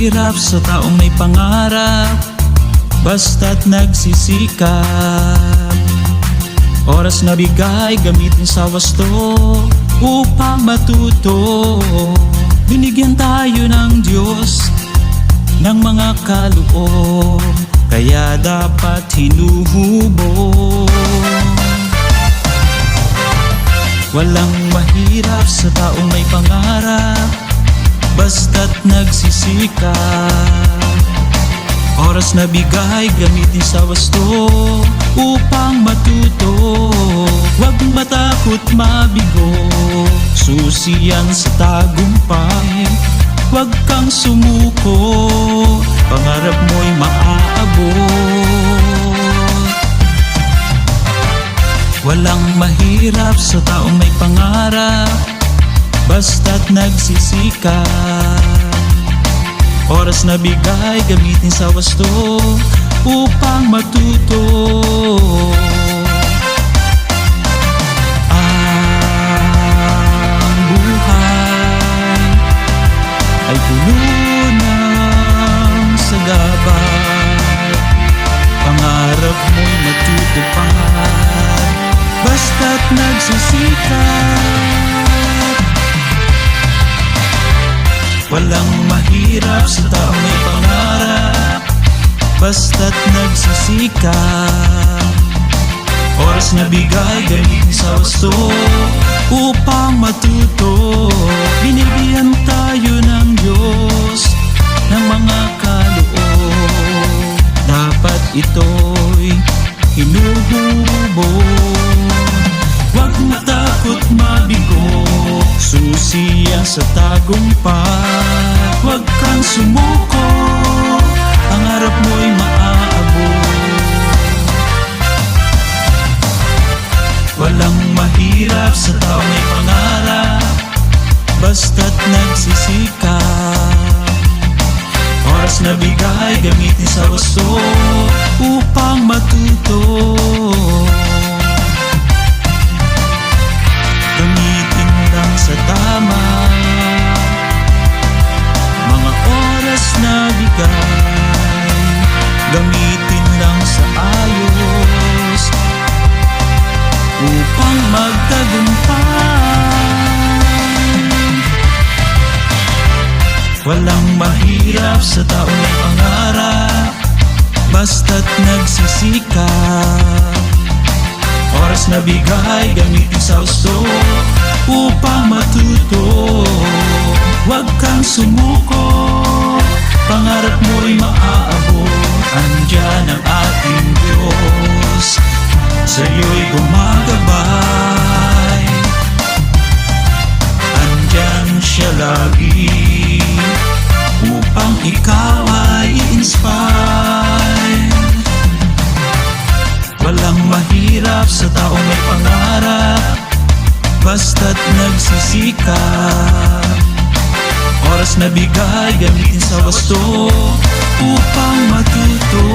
mahirap sa taong may pangarap, basta't nagsisikap. Oras na bigay, gamitin sa wasto upang matuto. Binigyan tayo ng Diyos ng mga kaloob, kaya dapat hinuhubog. Walang mahirap sa taong may pangarap, basta't nagsisikap. Oras na bigay, gamitin sa wasto upang matuto. Huwag matakot mabigo, susi yan sa tagumpay. Huwag kang sumuko, pangarap mo'y maaabot. Walang mahirap sa taong may pangarap, basta't nagsisikap. Oras na bigay, gamitin sa wasto upang matuto. Ang buhay ay puno ng sagabal, pangarap mo'y matutupad, basta't nagsisikap. Walang mahirap sa taong may pangarap, basta't nagsisikap. Oras na bigay, gamitin sa wasto upang matuto. Binigyan tayo ng Diyos ng mga kaloob, dapat ito'y hinuhubog. Huwag matakot mabigo, susi yan sa tagumpay. Huwag kang sumuko, pangarap mo'y maaabot. Walang mahirap sa taong may pangarap, basta't nagsisikap. Oras na bigay, gamitin sa wasto upang matuto. Gamitin lang sa tama mga oras na bigay, gamitin lang sa ayos upang magtagumpay. Walang mahirap sa taong may pangarap, basta't nagsisikap. Oras na bigay, gamitin sa gusto upang matuto. Huwag kang sumuko, pangarap mo'y maaabot. Andyan ang ating Diyos, sa'yo'y gumagabay. Andyan siya lagi upang ikaw ay i-inspire. Walang mahirap sa taong may pangarap, basta't nagsisikap. Oras na bigay, gamitin sa wasto upang matuto.